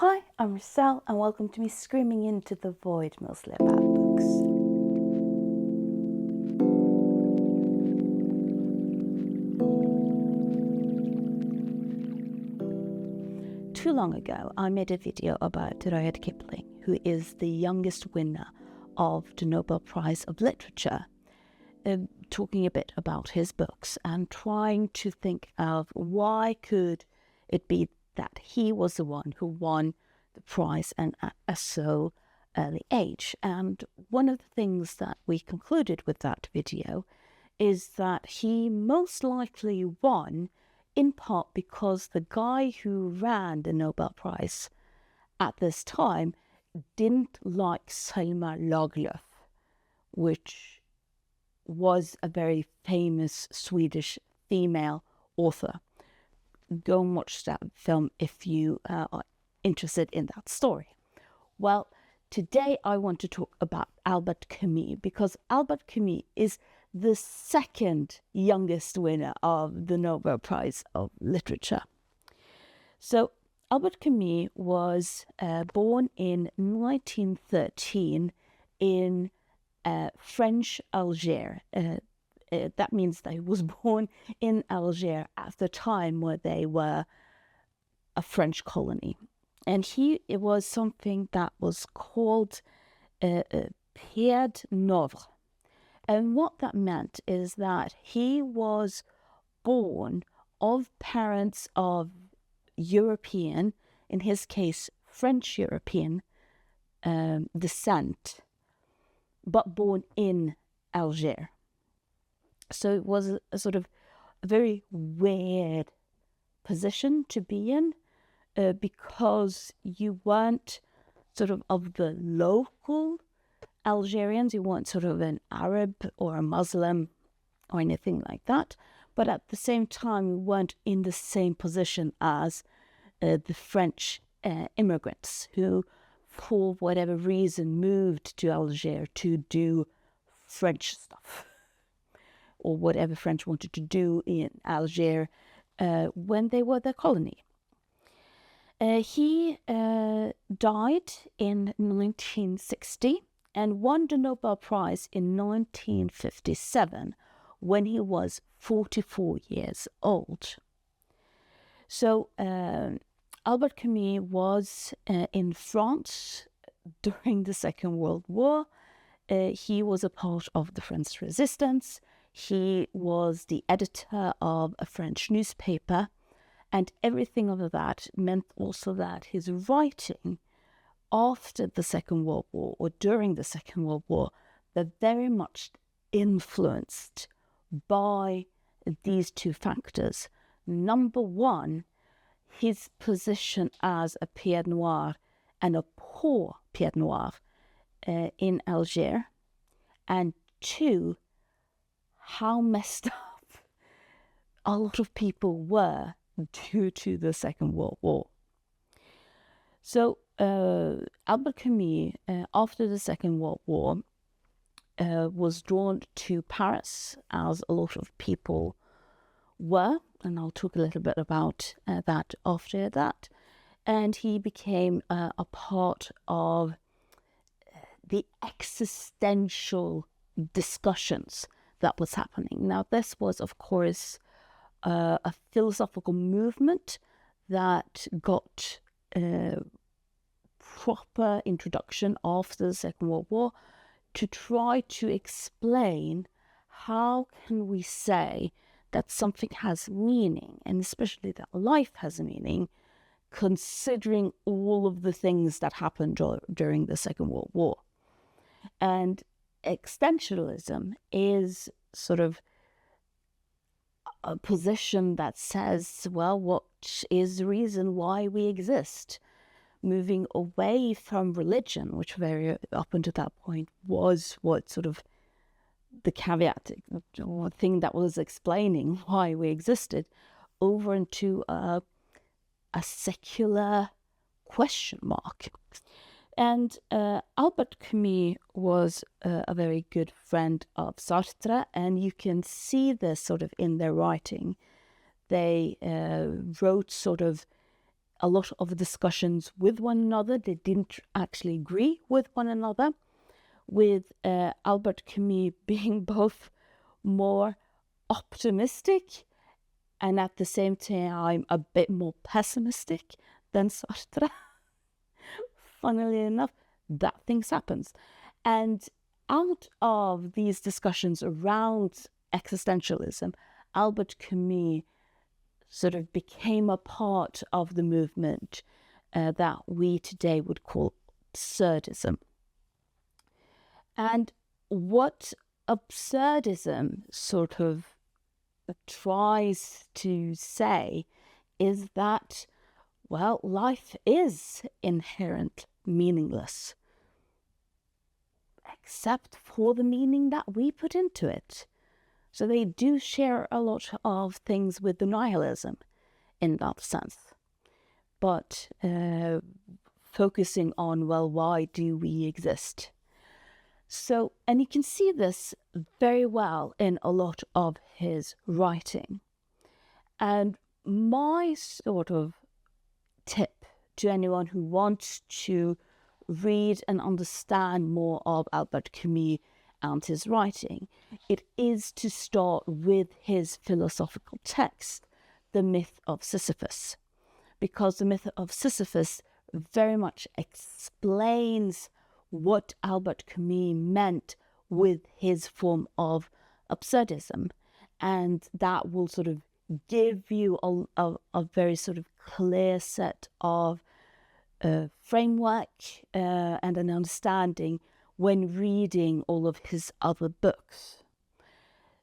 Hi, I'm Rochelle and welcome to me screaming into the void mostly about books. Too long ago, I made a video about Rudyard Kipling, who is the youngest winner of the Nobel Prize of Literature, talking a bit about his books and trying to think of why could it be that he was the one who won the prize and at a so early age. And one of the things that we concluded with that video is that he most likely won in part because the guy who ran the Nobel Prize at this time didn't like Selma Lagerlöf, which was a very famous Swedish female author. Go and watch that film if you are interested in that story. Well, today I want to talk about Albert Camus, because Albert Camus is the second youngest winner of the Nobel Prize of Literature. So Albert Camus was born in 1913 in French Algiers. That means that he was born in Algiers at the time where they were a French colony. And it was something that was called Pied Noir. And what that meant is that he was born of parents of European, in his case French European descent, but born in Algiers. So it was a sort of a very weird position to be in, because you weren't sort of the local Algerians, you weren't sort of an Arab or a Muslim or anything like that, but at the same time you weren't in the same position as the French immigrants who, for whatever reason, moved to Algiers to do French stuff, or whatever French wanted to do in Algiers when they were their colony. He died in 1960 and won the Nobel Prize in 1957 when he was 44 years old. So Albert Camus was in France during the Second World War. He was a part of the French resistance. He was the editor of a French newspaper. And everything of that meant also that his writing after the Second World War or during the Second World War, they're very much influenced by these two factors. Number one, his position as a Pied Noir and a poor Pied Noir in Algiers. And two, how messed up a lot of people were due to the Second World War. So Albert Camus, after the Second World War, was drawn to Paris, as a lot of people were, and I'll talk a little bit about that after that. And he became a part of the existential discussions that was happening. Now, this was, of course, a philosophical movement that got proper introduction after the Second World War to try to explain how can we say that something has meaning, and especially that life has meaning, considering all of the things that happened during the Second World War. And existentialism is sort of a position that says, well, what is the reason why we exist? Moving away from religion, which very up until that point was what sort of the caveat or thing that was explaining why we existed, over into a secular question mark. And Albert Camus was a very good friend of Sartre, and you can see this sort of in their writing. They wrote sort of a lot of discussions with one another. They didn't actually agree with one another, with Albert Camus being both more optimistic and at the same time a bit more pessimistic than Sartre. Funnily enough, that things happens. And out of these discussions around existentialism, Albert Camus sort of became a part of the movement that we today would call absurdism. And what absurdism sort of tries to say is that, well, life is inherently meaningless, except for the meaning that we put into it. So they do share a lot of things with the nihilism in that sense. But focusing on, well, why do we exist? So, and you can see this very well in a lot of his writing. And my sort of tip to anyone who wants to read and understand more of Albert Camus and his writing, it is to start with his philosophical text, The Myth of Sisyphus, because the myth of Sisyphus very much explains what Albert Camus meant with his form of absurdism, and that will sort of give you a very sort of clear set of framework and an understanding when reading all of his other books.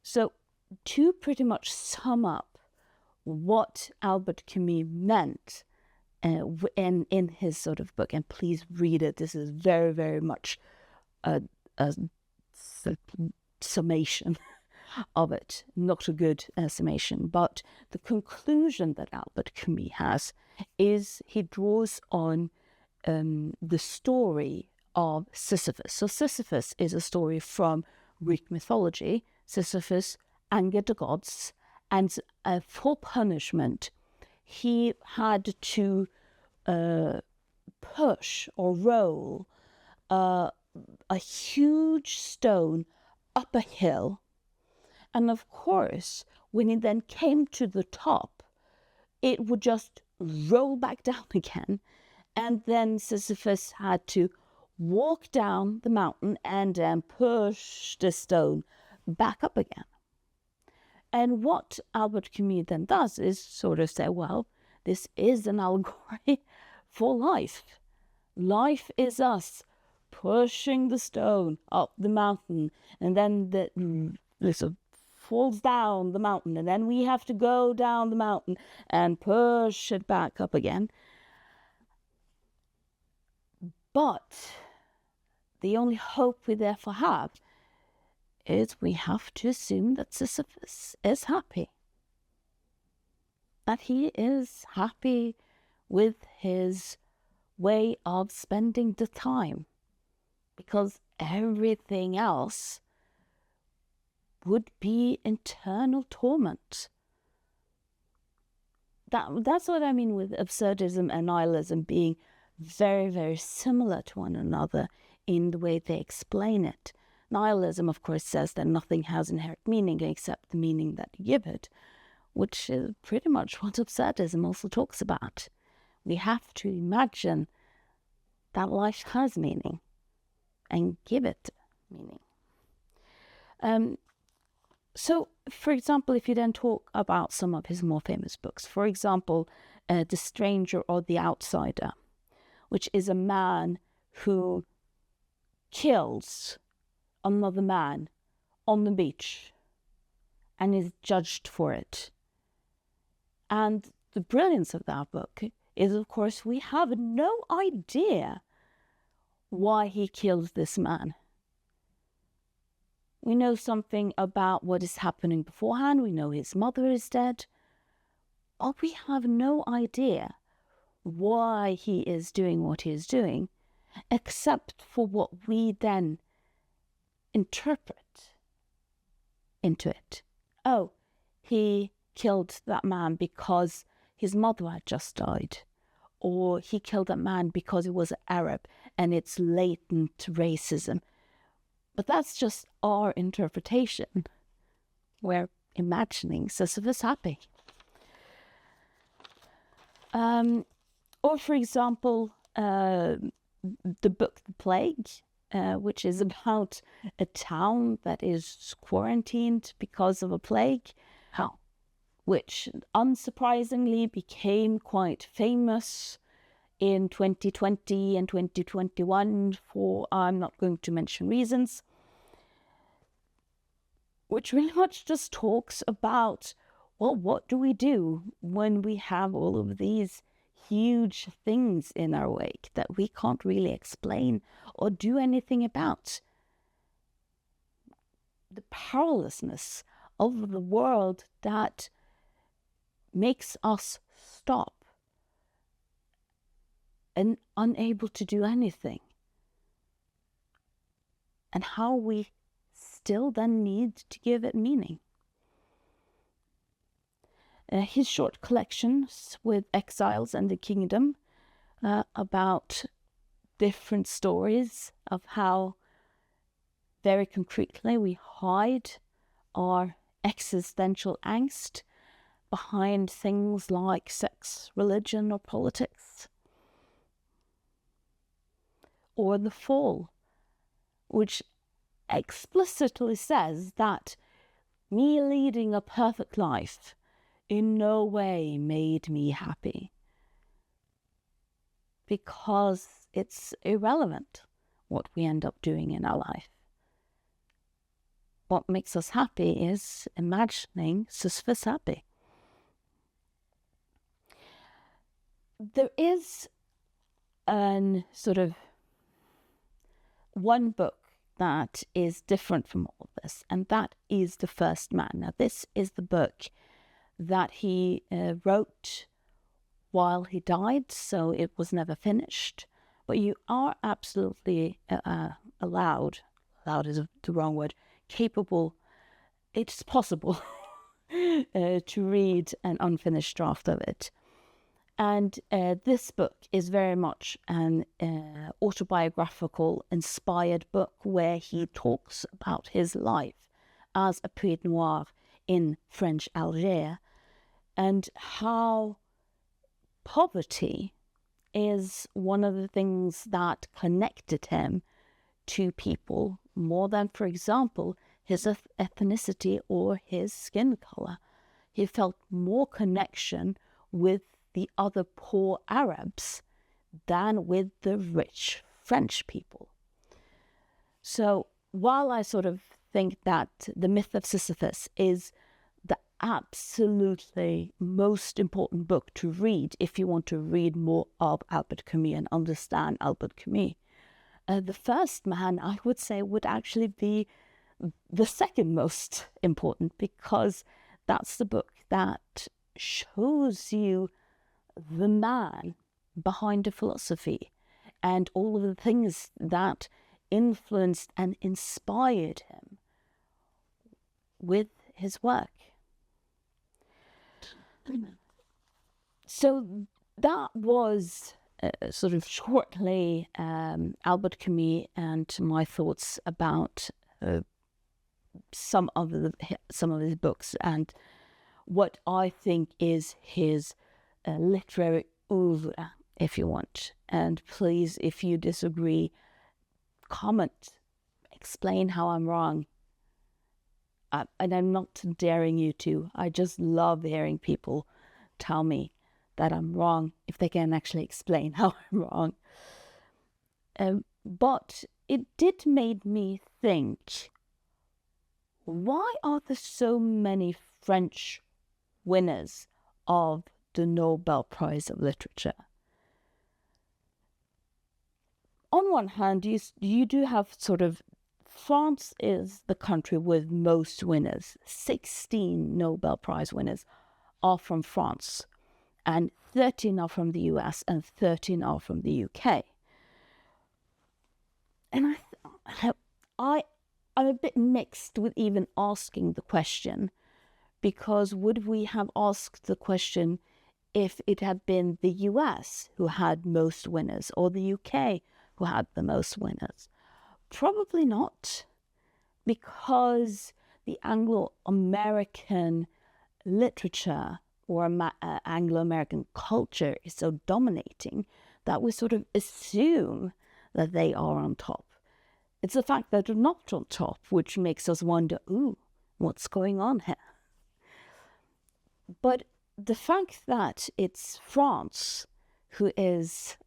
So to pretty much sum up what Albert Camus meant in his sort of book, and please read it, this is very, very much a summation of it, not a good summation, but the conclusion that Albert Camus has is he draws on the story of Sisyphus. So Sisyphus is a story from Greek mythology. Sisyphus angered the gods, and for punishment, he had to push or roll a huge stone up a hill. And of course, when he then came to the top, it would just roll back down again. And then Sisyphus had to walk down the mountain and then push the stone back up again. And what Albert Camus then does is sort of say, well, this is an allegory for life. Life is us pushing the stone up the mountain, and then this falls down the mountain, and then we have to go down the mountain and push it back up again. But the only hope we therefore have is we have to assume that Sisyphus is happy. That he is happy with his way of spending the time, because everything else would be internal torment. That's what I mean with absurdism and nihilism being very, very similar to one another in the way they explain it. Nihilism, of course, says that nothing has inherent meaning except the meaning that you give it, which is pretty much what absurdism also talks about. We have to imagine that life has meaning and give it meaning. So, for example, if you then talk about some of his more famous books, for example, The Stranger or The Outsider, which is a man who kills another man on the beach and is judged for it. And the brilliance of that book is, of course, we have no idea why he killed this man. We know something about what is happening beforehand. We know his mother is dead. But we have no idea why he is doing what he is doing, except for what we then interpret into it. Oh, he killed that man because his mother had just died. or he killed a man because he was Arab, and it's latent racism. But that's just our interpretation. We're imagining Sisyphus happy. Or, for example, the book The Plague, which is about a town that is quarantined because of a plague, which unsurprisingly became quite famous in 2020 and 2021 for, I'm not going to mention reasons, which really much just talks about, well, what do we do when we have all of these huge things in our wake that we can't really explain or do anything about? The powerlessness of the world that makes us stop and unable to do anything. And how we still then need to give it meaning. His short collections with Exiles and the Kingdom, about different stories of how very concretely we hide our existential angst behind things like sex, religion, or politics. Or The Fall, which explicitly says that me leading a perfect life in no way made me happy, because it's irrelevant what we end up doing in our life. What makes us happy is imagining Sisyphus happy. There is an sort of one book that is different from all of this, and that is The First Man. Now, this is the book that he wrote while he died, so it was never finished. But you are absolutely allowed is the wrong word, capable, it's possible to read an unfinished draft of it. And this book is very much an autobiographical, inspired book where he talks about his life as a Pied Noir in French Algiers, and how poverty is one of the things that connected him to people more than, for example, his ethnicity or his skin color. He felt more connection with the other poor Arabs than with the rich French people. So while I sort of think that The Myth of Sisyphus is the absolutely most important book to read if you want to read more of Albert Camus and understand Albert Camus, The First Man, I would say, would actually be the second most important, because that's the book that shows you the man behind the philosophy and all of the things that influenced and inspired him with his work. So that was sort of shortly Albert Camus and my thoughts about some of his books and what I think is his literary oeuvre, if you want. And please, if you disagree, comment, explain how I'm wrong. And I'm not daring you to. I just love hearing people tell me that I'm wrong if they can actually explain how I'm wrong. But it did make me think, why are there so many French winners of the Nobel Prize of Literature? On one hand, you do have sort of, France is the country with most winners. 16 Nobel Prize winners are from France, and 13 are from the US, and 13 are from the UK. And I'm a bit mixed with even asking the question, because would we have asked the question if it had been the US who had most winners or the UK who had the most winners. Probably not, because the Anglo-American literature or Anglo-American culture is so dominating that we sort of assume that they are on top. It's the fact that they're not on top which makes us wonder, ooh, what's going on here? But the fact that it's France who is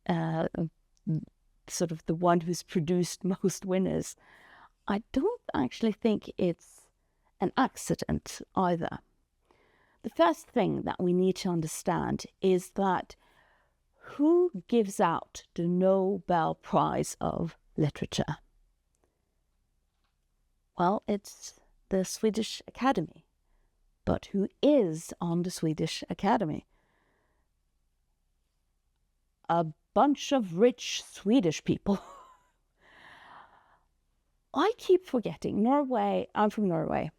sort of the one who's produced most winners, I don't actually think it's an accident either. The first thing that we need to understand is that who gives out the Nobel Prize of Literature? Well, it's the Swedish Academy. But who is on the Swedish Academy? A bunch of rich Swedish people. I keep forgetting Norway. I'm from Norway.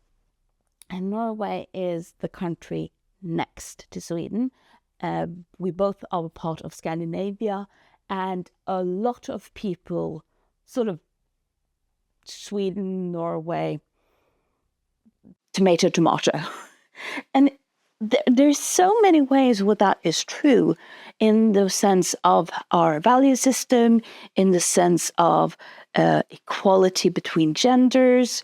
And Norway is the country next to Sweden. We both are a part of Scandinavia, and a lot of people, sort of Sweden, Norway, tomato, tomato. And there's so many ways where that is true, in the sense of our value system, in the sense of equality between genders.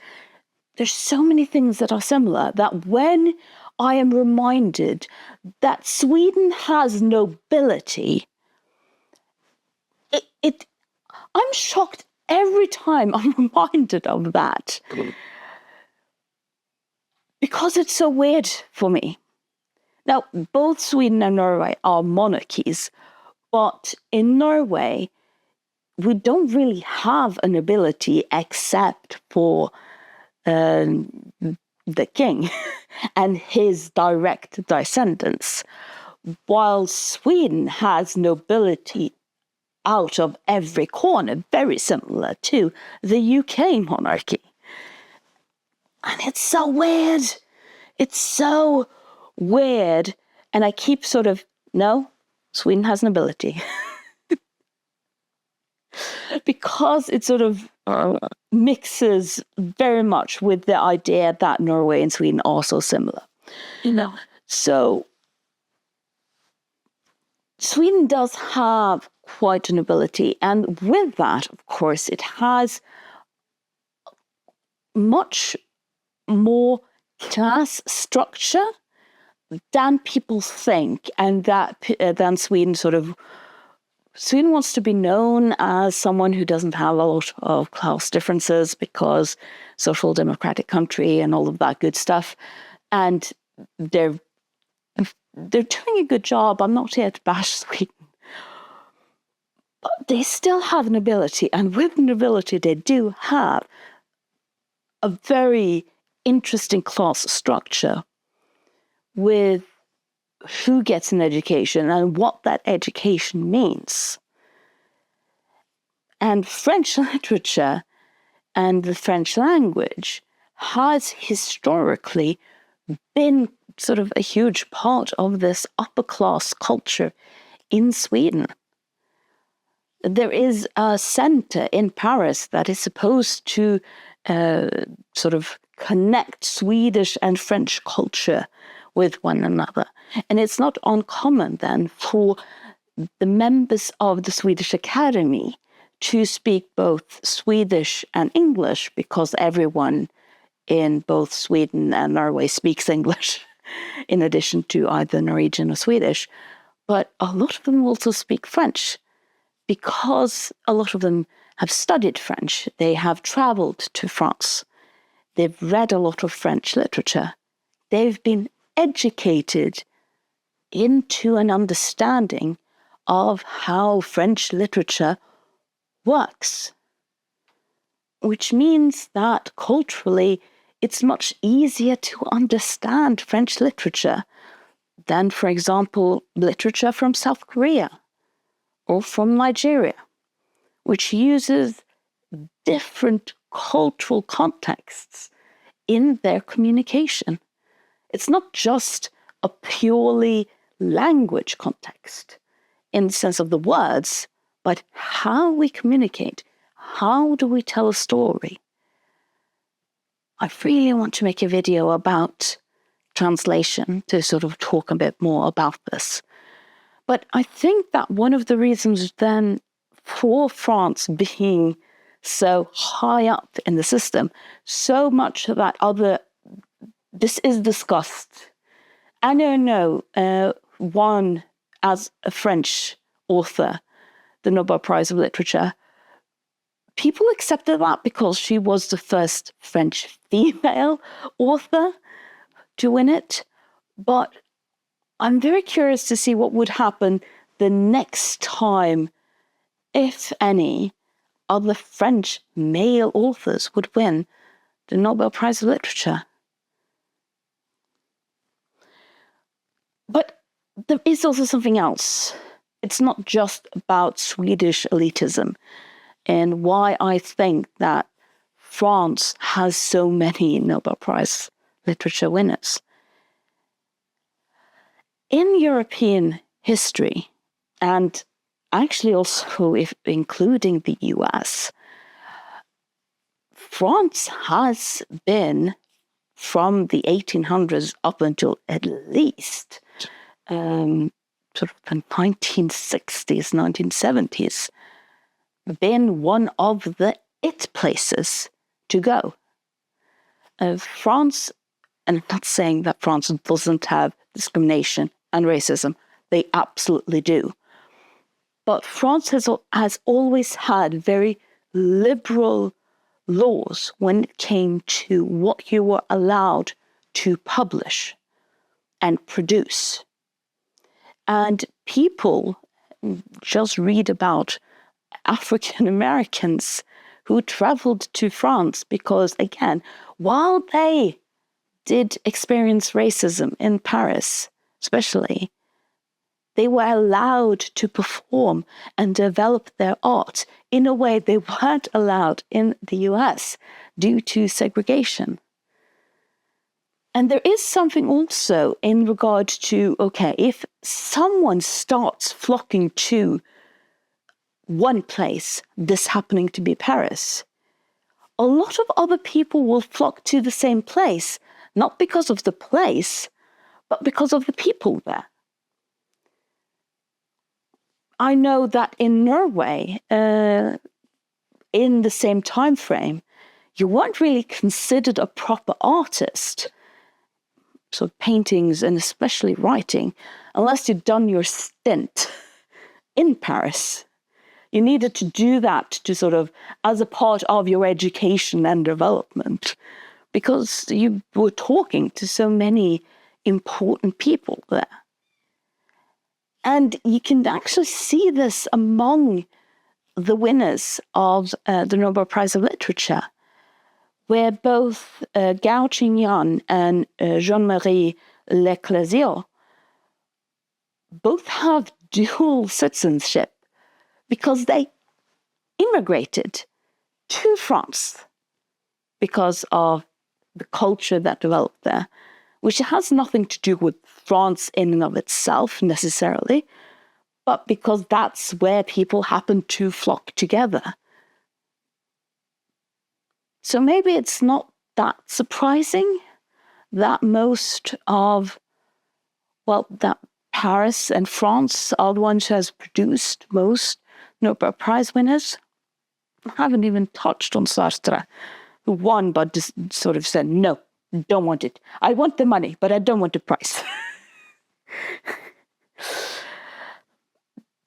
There's so many things that are similar that when I am reminded that Sweden has nobility, I'm shocked every time I'm reminded of that. Because it's so weird for me. Now, both Sweden and Norway are monarchies, but in Norway, we don't really have a nobility except for the king and his direct descendants, while Sweden has nobility out of every corner, very similar to the UK monarchy. And it's so weird. It's so weird. And I keep sort of, no, Sweden has nobility. Because it sort of mixes very much with the idea that Norway and Sweden are so similar. So Sweden does have quite a nobility. And with that, of course, it has much more class structure than people think, and that than Sweden Sweden wants to be known as someone who doesn't have a lot of class differences because social democratic country and all of that good stuff. And they're doing a good job. I'm not here to bash Sweden. But they still have nobility. And with nobility, they do have a very interesting class structure with who gets an education and what that education means. And French literature and the French language has historically been sort of a huge part of this upper class culture in Sweden. There is a center in Paris that is supposed to sort of connect Swedish and French culture with one another. And it's not uncommon then for the members of the Swedish Academy to speak both Swedish and English, because everyone in both Sweden and Norway speaks English, in addition to either Norwegian or Swedish. But a lot of them also speak French, because a lot of them have studied French. They have traveled to France. They've read a lot of French literature. They've been educated into an understanding of how French literature works, which means that culturally it's much easier to understand French literature than, for example, literature from South Korea or from Nigeria, which uses different cultural contexts in their communication. It's not just a purely language context in the sense of the words, but how we communicate. How do we tell a story? I really want to make a video about translation to sort of talk a bit more about this. But I think that one of the reasons then for France being so high up in the system, so much that this is discussed. I know one as a French author, the Nobel Prize of Literature, people accepted that because she was the first French female author to win it. But I'm very curious to see what would happen the next time, if any, other French male authors would win the Nobel Prize of Literature. But there is also something else. It's not just about Swedish elitism and why I think that France has so many Nobel Prize literature winners. In European history, and actually also including the US, France has been, from the 1800s up until at least sort of the 1960s, 1970s, been one of the it places to go. France, and I'm not saying that France doesn't have discrimination and racism, they absolutely do. But France has always had very liberal laws when it came to what you were allowed to publish and produce. And people just read about African Americans who traveled to France because, again, while they did experience racism in Paris, especially, they were allowed to perform and develop their art in a way they weren't allowed in the US due to segregation. And there is something also in regard to, okay, if someone starts flocking to one place, this happening to be Paris, a lot of other people will flock to the same place, not because of the place, but because of the people there. I know that in Norway, in the same time frame, you weren't really considered a proper artist, so paintings and especially writing, unless you'd done your stint in Paris. You needed to do that to sort of, as a part of your education and development, because you were talking to so many important people there. And you can actually see this among the winners of the Nobel Prize of Literature, where both Gao Qingyan and Jean-Marie Leclerc both have dual citizenship because they immigrated to France because of the culture that developed there, which has nothing to do with France in and of itself necessarily, but because that's where people happen to flock together. So maybe it's not that surprising that most of, that Paris and France are the ones who has produced most Nobel Prize winners. I haven't even touched on Sartre, who won but just sort of said, no, don't want it. I want the money, but I don't want the prize.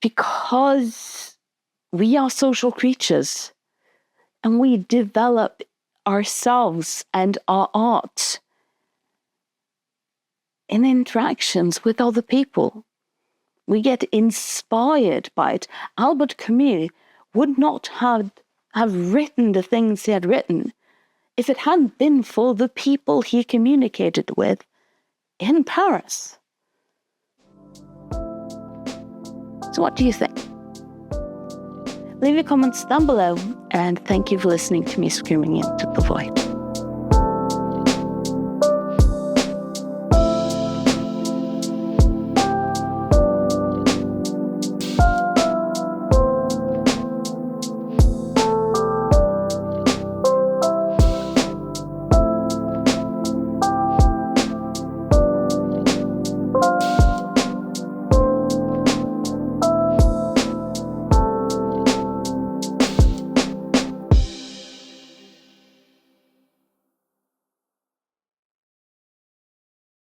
Because we are social creatures and we develop ourselves and our art in interactions with other people. We get inspired by it. Albert Camus would not have written the things he had written if it hadn't been for the people he communicated with in Paris. So what do you think? Leave your comments down below, and thank you for listening to me screaming into the void.